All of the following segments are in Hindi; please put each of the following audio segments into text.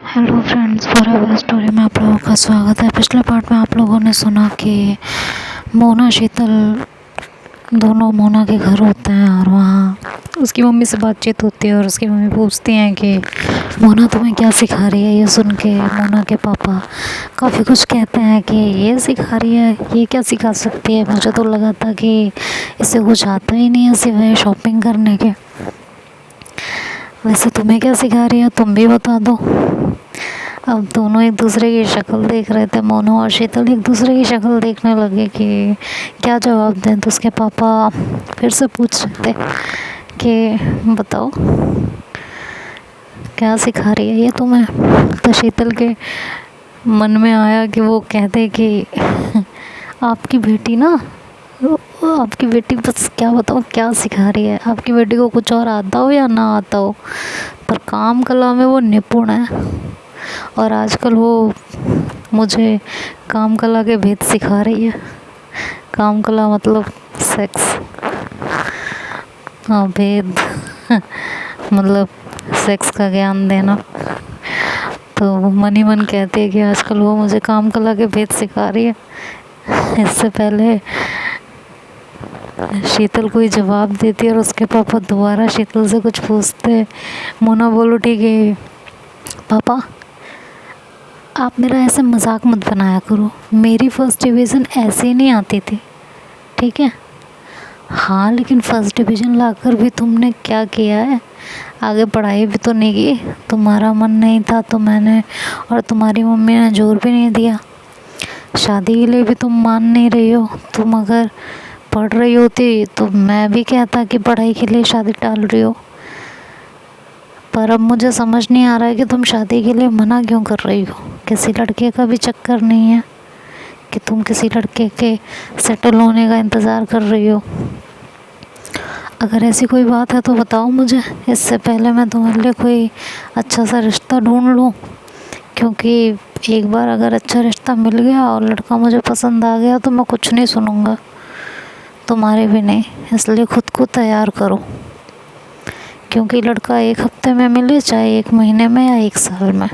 हेलो फ्रेंड्स, फॉरएवर स्टोरी में आप लोगों का स्वागत है। पिछले पार्ट में आप लोगों ने सुना कि मोना शीतल दोनों मोना के घर होते हैं और वहाँ उसकी मम्मी से बातचीत होती है और उसकी मम्मी पूछती हैं कि मोना तुम्हें क्या सिखा रही है। ये सुन के मोना के पापा काफ़ी कुछ कहते हैं कि ये सिखा रही है, ये क्या सिखा सकती है। मुझे तो लगा था कि इससे कुछ आता ही नहीं है सिवाय शॉपिंग करने के। वैसे तुम्हें क्या सिखा रही है, तुम भी बता दो। अब दोनों एक दूसरे की शक्ल देख रहे थे, मोनू और शीतल एक दूसरे की शक्ल देखने लगे कि क्या जवाब दें। तो उसके पापा फिर से पूछ रहे थे कि बताओ क्या सिखा रही है ये तुम्हें। तो शीतल के मन में आया कि वो कहते कि आपकी बेटी ना, आपकी बेटी बस क्या बताओ क्या सिखा रही है। आपकी बेटी को कुछ और आता हो या ना आता हो, पर काम कला में वो निपुण है और आजकल वो मुझे काम कला के भेद सिखा रही है। काम कला मतलब सेक्स, हाँ भेद मतलब सेक्स का ज्ञान देना। तो वो मन ही मन कहती है कि आजकल वो मुझे काम कला के भेद सिखा रही है। इससे पहले शीतल कोई जवाब देती है और उसके पापा दोबारा शीतल से कुछ पूछते। मोना बोल उठी कि पापा आप मेरा ऐसे मजाक मत बनाया करो, मेरी फर्स्ट डिवीज़न ऐसे ही नहीं आती थी, ठीक है। हाँ लेकिन फर्स्ट डिवीज़न लाकर भी तुमने क्या किया है, आगे पढ़ाई भी तो नहीं की। तुम्हारा मन नहीं था तो मैंने और तुम्हारी मम्मी ने जोर भी नहीं दिया। शादी के लिए भी तुम मान नहीं रही हो। तुम अगर पढ़ रही होती तो मैं भी कहता कि पढ़ाई के लिए शादी टाल रही हो। पर अब मुझे समझ नहीं आ रहा है कि तुम शादी के लिए मना क्यों कर रही हो। किसी लड़के का भी चक्कर नहीं है कि तुम किसी लड़के के सेटल होने का इंतज़ार कर रही हो। अगर ऐसी कोई बात है तो बताओ मुझे, इससे पहले मैं तुम्हारे लिए कोई अच्छा सा रिश्ता ढूंढ लूँ। क्योंकि एक बार अगर अच्छा रिश्ता मिल गया और लड़का मुझे पसंद आ गया तो मैं कुछ नहीं सुनूँगा, तुम्हारे भी नहीं। इसलिए खुद को तैयार करो, क्योंकि लड़का एक हफ्ते में मिले चाहे एक महीने में या एक साल में,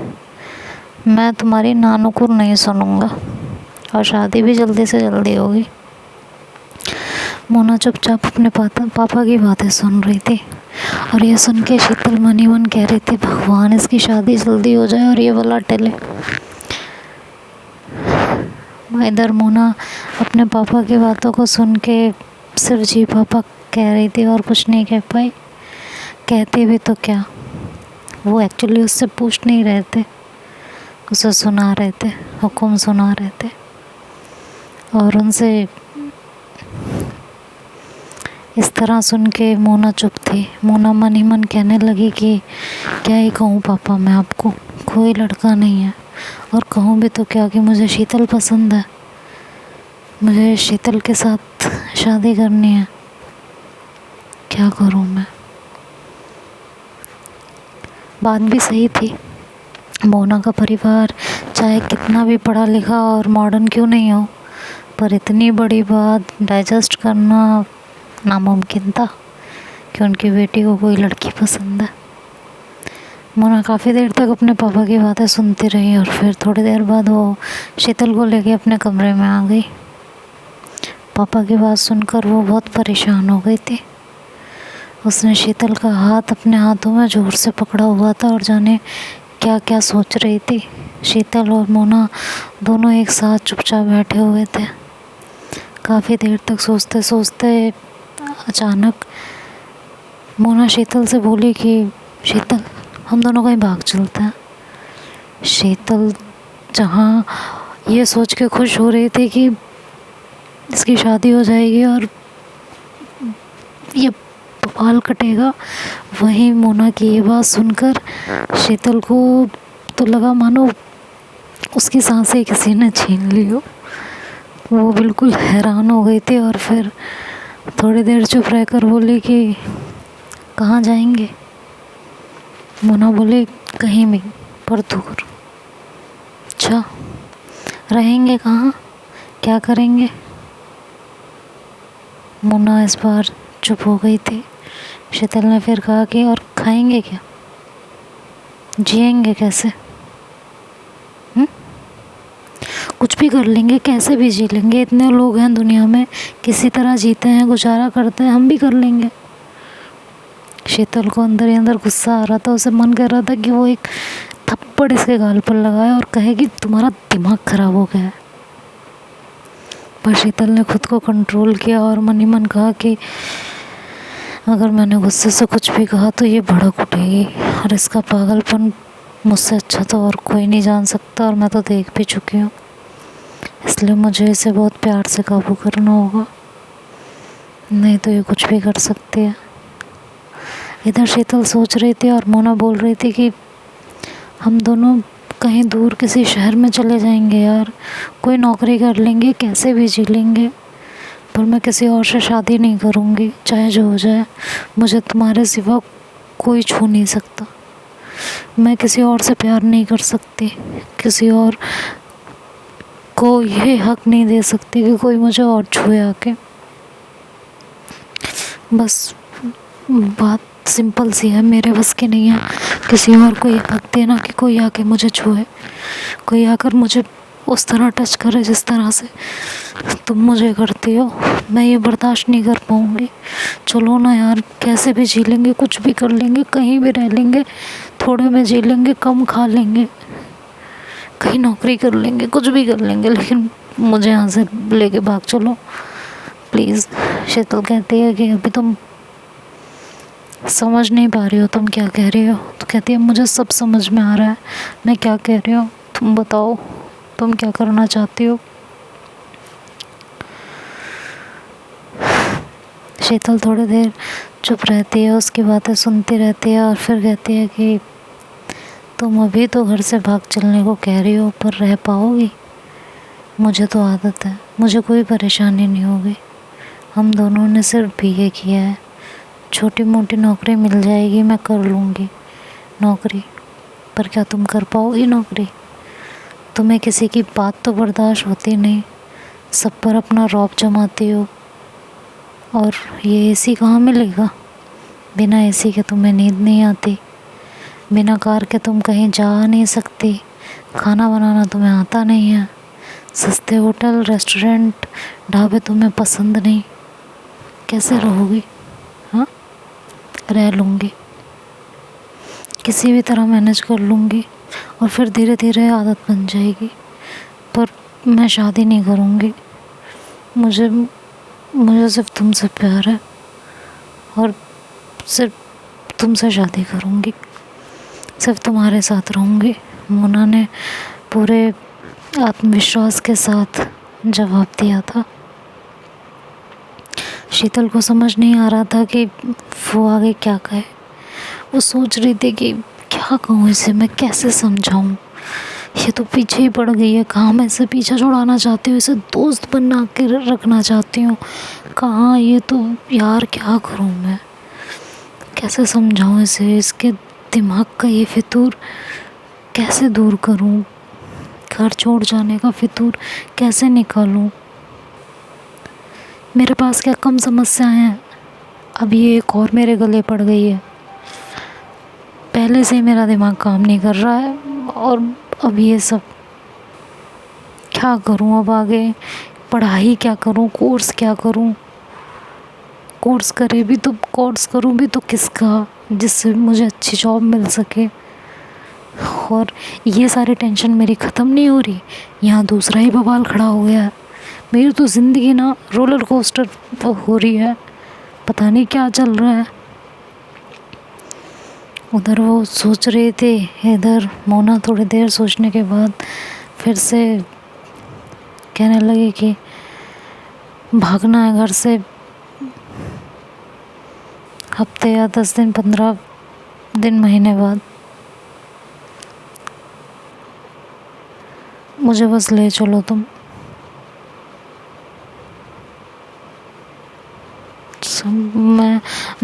मैं तुम्हारी नानुकुर नहीं सुनूंगा और शादी भी जल्दी से जल्दी होगी। मोना चुपचाप अपने पापा की बातें सुन रही थी और ये सुन के शीतल मन ही मन कह रही थी भगवान इसकी शादी जल्दी हो जाए और ये वाला टले। इधर मोना अपने पापा की बातों को सुन के सिर्फ जी पापा कह रही थी और कुछ नहीं कह पाई। कहते भी तो क्या, वो एक्चुअली उससे पूछ नहीं रहे थे, उसे सुना रहे थे, हुक्म सुना रहे थे। और उनसे इस तरह सुन के मोना चुप थी। मोना मन ही मन कहने लगी कि क्या ही कहूँ पापा, मैं आपको कोई लड़का नहीं है और कहूँ भी तो क्या कि मुझे शीतल पसंद है, मुझे शीतल के साथ शादी करनी है। क्या करूँ मैं। बात भी सही थी। मोना का परिवार चाहे कितना भी पढ़ा लिखा और मॉडर्न क्यों नहीं हो, पर इतनी बड़ी बात डाइजेस्ट करना नामुमकिन था कि उनकी बेटी को कोई लड़की पसंद है। मोना काफ़ी देर तक अपने पापा की बातें सुनती रही और फिर थोड़ी देर बाद वो शीतल को लेके अपने कमरे में आ गई। पापा की बात सुनकर वो बहुत परेशान हो गई थी। उसने शीतल का हाथ अपने हाथों में ज़ोर से पकड़ा हुआ था और जाने क्या क्या सोच रही थी। शीतल और मोना दोनों एक साथ चुपचाप बैठे हुए थे। काफ़ी देर तक सोचते सोचते अचानक मोना शीतल से बोली कि शीतल हम दोनों कहीं भाग चलते हैं। शीतल जहाँ ये सोच के खुश हो रही थी कि इसकी शादी हो जाएगी और ये बाल कटेगा, वहीं मोना की ये बात सुनकर शीतल को तो लगा मानो उसकी सांसें किसी ने छीन ली हो। वो बिल्कुल हैरान हो गई थी और फिर थोड़ी देर चुप रहकर बोली कि कहाँ जाएंगे। मोना बोली कहीं भी, पर दूर। अच्छा रहेंगे कहाँ, क्या करेंगे। मोना इस बार चुप हो गई थी। शीतल ने फिर कहा कि और खाएंगे क्या, जिएंगे कैसे। कुछ भी कर लेंगे, कैसे भी जी लेंगे, इतने लोग हैं दुनिया में, किसी तरह जीते हैं, गुजारा करते हैं, हम भी कर लेंगे। शीतल को अंदर ही अंदर गुस्सा आ रहा था, उसे मन कर रहा था कि वो एक थप्पड़ इसके गाल पर लगाए और कहे कि तुम्हारा दिमाग खराब हो गया है। पर शीतल ने खुद को कंट्रोल किया और मन ही मन कहा कि अगर मैंने गुस्से से कुछ भी कहा तो ये भड़क उठेगी और इसका पागलपन मुझसे अच्छा तो और कोई नहीं जान सकता, और मैं तो देख भी चुकी हूँ। इसलिए मुझे इसे बहुत प्यार से काबू करना होगा, नहीं तो ये कुछ भी कर सकती है। इधर शीतल सोच रही थी और मोना बोल रही थी कि हम दोनों कहीं दूर किसी शहर में चले जाएंगे यार, कोई नौकरी कर लेंगे, कैसे भी जी लेंगे, पर मैं किसी और से शादी नहीं करूँगी, चाहे जो हो जाए। मुझे तुम्हारे सिवा कोई छू नहीं सकता, मैं किसी और से प्यार नहीं कर सकती, किसी और को ये हक नहीं दे सकती कि कोई मुझे और छुए आके। बस बात सिंपल सी है, मेरे बस की नहीं है किसी और को ये हक देना कि कोई आके मुझे छुए, कोई आकर मुझे उस तरह टच करे जिस तरह से तुम मुझे करती हो। मैं ये बर्दाश्त नहीं कर पाऊँगी। चलो ना यार, कैसे भी जी लेंगे, कुछ भी कर लेंगे, कहीं भी रह लेंगे, थोड़े में जी लेंगे, कम खा लेंगे, कहीं नौकरी कर लेंगे, कुछ भी कर लेंगे, लेकिन मुझे यहाँ से लेके भाग चलो प्लीज़। शीतल कहती है कि अभी तुम समझ नहीं पा रही हो, तुम क्या कह रही हो। तो कहती है मुझे सब समझ में आ रहा है मैं क्या कह रही हूँ, तुम बताओ तुम क्या करना चाहती हो। शीतल थोड़ी देर चुप रहती है, उसकी बातें सुनती रहती है और फिर कहती है कि तुम अभी तो घर से भाग चलने को कह रही हो, पर रह पाओगी। मुझे तो आदत है, मुझे कोई परेशानी नहीं होगी। हम दोनों ने सिर्फ बीए किया है, छोटी मोटी नौकरी मिल जाएगी, मैं कर लूँगी नौकरी। पर क्या तुम कर पाओगी नौकरी? तुम्हें किसी की बात तो बर्दाश्त होती नहीं, सब पर अपना रौब जमाती हो। और ये एसी कहाँ मिलेगा? बिना एसी के तुम्हें नींद नहीं आती, बिना कार के तुम कहीं जा नहीं सकती, खाना बनाना तुम्हें आता नहीं है, सस्ते होटल रेस्टोरेंट ढाबे तुम्हें पसंद नहीं, कैसे रहोगी? हाँ, रह लूँगी, किसी भी तरह मैनेज कर लूँगी और फिर धीरे धीरे आदत बन जाएगी। पर मैं शादी नहीं करूँगी, मुझे सिर्फ तुमसे प्यार है और सिर्फ तुमसे शादी करूँगी, सिर्फ तुम्हारे साथ रहूँगी। मोना ने पूरे आत्मविश्वास के साथ जवाब दिया था। शीतल को समझ नहीं आ रहा था कि वो आगे क्या कहे। वो सोच रही थी कि क्या कहूँ इसे, मैं कैसे समझाऊँ, ये तो पीछे ही पड़ गई है, कहाँ मैं इसे पीछे छुड़ाना चाहती हूँ, इसे दोस्त बना के रखना चाहती हूँ, कहाँ ये तो यार क्या करूँ मैं, कैसे समझाऊँ इसे, इसके दिमाग का ये फितूर कैसे दूर करूँ, घर छोड़ जाने का फितूर कैसे निकालूँ। मेरे पास क्या कम समस्याएं हैं, अब ये एक और मेरे गले पड़ गई है। पहले से ही मेरा दिमाग काम नहीं कर रहा है और अब ये सब क्या करूं, अब आगे पढ़ाई क्या करूं, कोर्स क्या करूं, कोर्स करूं भी तो किसका, जिससे मुझे अच्छी जॉब मिल सके। और ये सारी टेंशन मेरी ख़त्म नहीं हो रही, यहाँ दूसरा ही बवाल खड़ा हो गया है। मेरी तो ज़िंदगी ना रोलर कोस्टर हो रही है, पता नहीं क्या चल रहा है। उधर वो सोच रहे थे, इधर मोना थोड़ी देर सोचने के बाद फिर से कहने लगी कि भागना है घर से, हफ्ते या 10 दिन 15 दिन महीने बाद। मुझे बस ले चलो तुम। मैं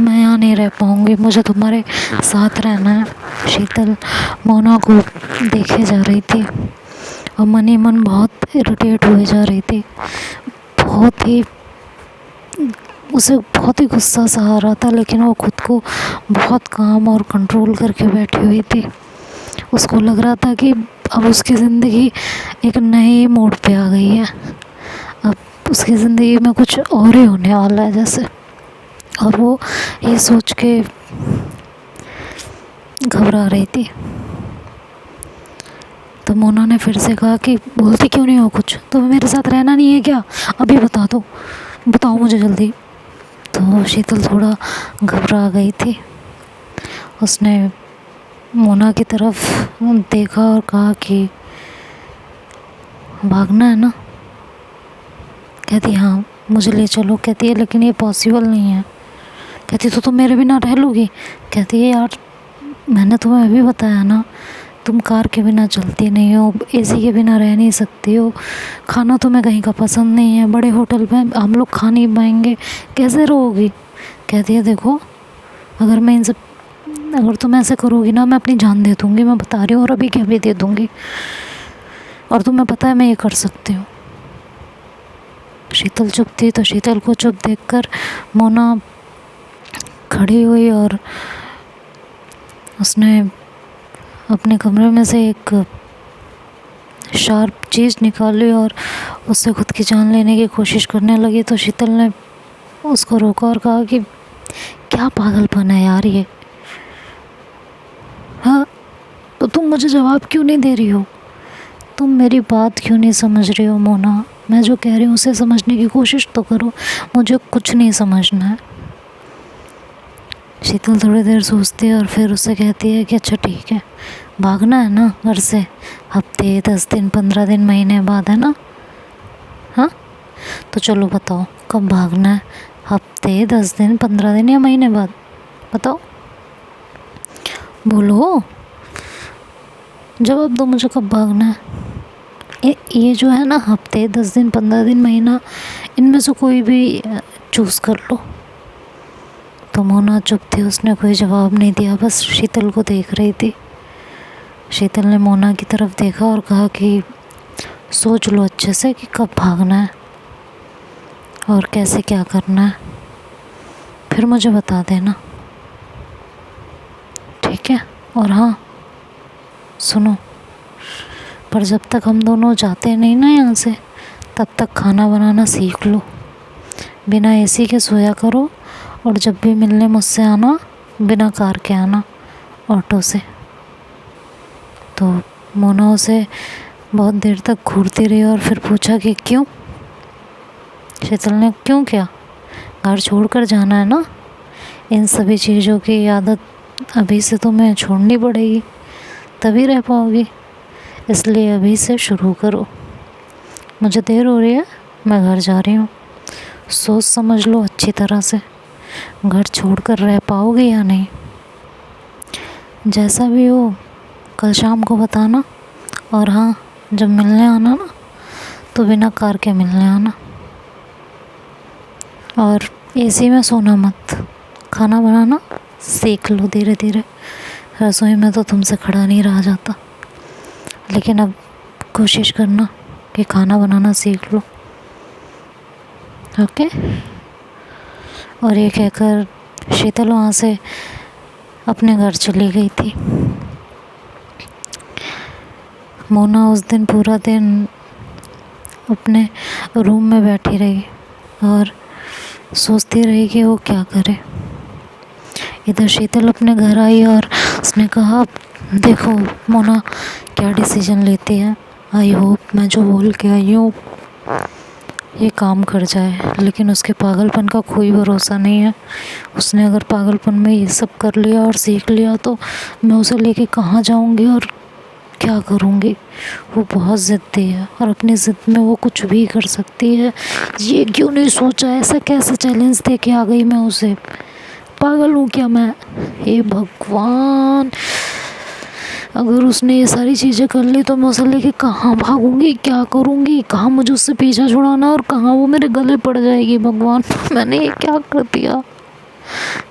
यहाँ नहीं रह पाऊँगी, मुझे तुम्हारे साथ रहना है। शीतल मोना को देखे जा रही थी और मन ही मन बहुत इरिटेट हुए जा रही थी। उसे बहुत ही गुस्सा सा आ रहा था, लेकिन वो खुद को बहुत काम और कंट्रोल करके बैठी हुई थी। उसको लग रहा था कि अब उसकी ज़िंदगी एक नए मोड़ पे आ गई है। अब उसकी ज़िंदगी में कुछ और ही होने वाला है जैसे, और वो ये सोच के घबरा रही थी। तो मोना ने फिर से कहा कि बोलती क्यों नहीं हो कुछ, तो मेरे साथ रहना नहीं है क्या, अभी बता दो, बताओ मुझे जल्दी। तो शीतल थोड़ा घबरा गई थी। उसने मोना की तरफ देखा और कहा कि भागना है ना। कहती हाँ मुझे ले चलो। कहती है लेकिन ये पॉसिबल नहीं है। कहती तो तुम मेरे बिना रह लोगी। कहती है यार मैंने तुम्हें अभी बताया ना, तुम कार के बिना चलती नहीं हो, एसी के बिना रह नहीं सकती हो, खाना तुम्हें कहीं का पसंद नहीं है, बड़े होटल पे हम लोग खा नहीं पाएंगे, कैसे रहोगी। कहती है देखो अगर तुम ऐसे करोगी ना, मैं अपनी जान दे दूँगी, मैं बता रही हूँ, और अभी क्या भी दे दूँगी, और तुम्हें पता है मैं ये कर सकती हूँ। शीतल चुप थी, तो शीतल को चुप देखकर मोना खड़ी हुई और उसने अपने कमरे में से एक शार्प चीज़ निकाली और उससे खुद की जान लेने की कोशिश करने लगी। तो शीतल ने उसको रोका और कहा कि क्या पागलपन है यार ये, हाँ तो तुम मुझे जवाब क्यों नहीं दे रही हो, तुम मेरी बात क्यों नहीं समझ रही हो मोना, मैं जो कह रही हूँ उसे समझने की कोशिश तो करो, मुझे कुछ नहीं समझना है। शीतल थोड़ी देर सोचती है और फिर उससे कहती है कि अच्छा ठीक है, भागना है ना घर से, हफ्ते 10 दिन 15 दिन महीने बाद है ना, हाँ तो चलो बताओ कब भागना है, हफ्ते 10 दिन 15 दिन या महीने बाद, बताओ बोलो, जवाब दो मुझे कब भागना है। ये जो है ना हफ्ते 10 दिन 15 दिन महीना, इनमें से कोई भी चूज़ कर लो। तो मोना चुप थी, उसने कोई जवाब नहीं दिया, बस शीतल को देख रही थी। शीतल ने मोना की तरफ देखा और कहा कि सोच लो अच्छे से कि कब भागना है और कैसे क्या करना है, फिर मुझे बता देना, ठीक है। और हाँ सुनो, पर जब तक हम दोनों जाते नहीं ना यहाँ से, तब तक खाना बनाना सीख लो, बिना एसी के सोया करो, और जब भी मिलने मुझसे आना बिना कार के आना, ऑटो से। तो मोना उसे बहुत देर तक घूरती रही और फिर पूछा कि क्यों। शीतल ने क्यों क्या, घर छोड़कर जाना है ना, इन सभी चीज़ों की आदत अभी से तुम्हें छोड़नी पड़ेगी, तभी रह पाओगी, इसलिए अभी से शुरू करो। मुझे देर हो रही है, मैं घर जा रही हूँ, सोच समझ लो अच्छी तरह से, घर छोड़कर रह पाओगे या नहीं। जैसा भी हो कल शाम को बताना, और हाँ जब मिलने आना ना तो बिना कार के मिलने आना, और एसी में सोना मत, खाना बनाना सीख लो धीरे धीरे, रसोई में तो तुमसे खड़ा नहीं रहा जाता, लेकिन अब कोशिश करना कि खाना बनाना सीख लो, ओके। और ये कहकर शीतल वहाँ से अपने घर चली गई थी। मोना उस दिन पूरा दिन अपने रूम में बैठी रही और सोचती रही कि वो क्या करे। इधर शीतल अपने घर आई और उसने कहा देखो मोना क्या डिसीजन लेती है, आई होप मैं जो बोल के आई हूँ ये काम कर जाए, लेकिन उसके पागलपन का कोई भरोसा नहीं है। उसने अगर पागलपन में ये सब कर लिया और सीख लिया तो मैं उसे लेके कहाँ जाऊँगी और क्या करूँगी। वो बहुत ज़िद्दी है और अपनी ज़िद में वो कुछ भी कर सकती है। ये क्यों नहीं सोचा, ऐसा कैसे चैलेंज दे के आ गई मैं उसे, पागल हूँ क्या मैं। हे भगवान, अगर उसने ये सारी चीज़ें कर ली तो मैं उसे लेके कहाँ भागूंगी, क्या करूँगी, कहाँ मुझे उससे पीछा छुड़ाना और कहाँ वो मेरे गले पड़ जाएगी। भगवान मैंने ये क्या कर दिया,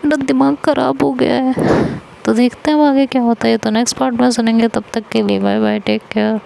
मेरा दिमाग ख़राब हो गया है। तो देखते हैं आगे क्या होता है, तो नेक्स्ट पार्ट में सुनेंगे। तब तक के लिए बाय बाय, टेक केयर।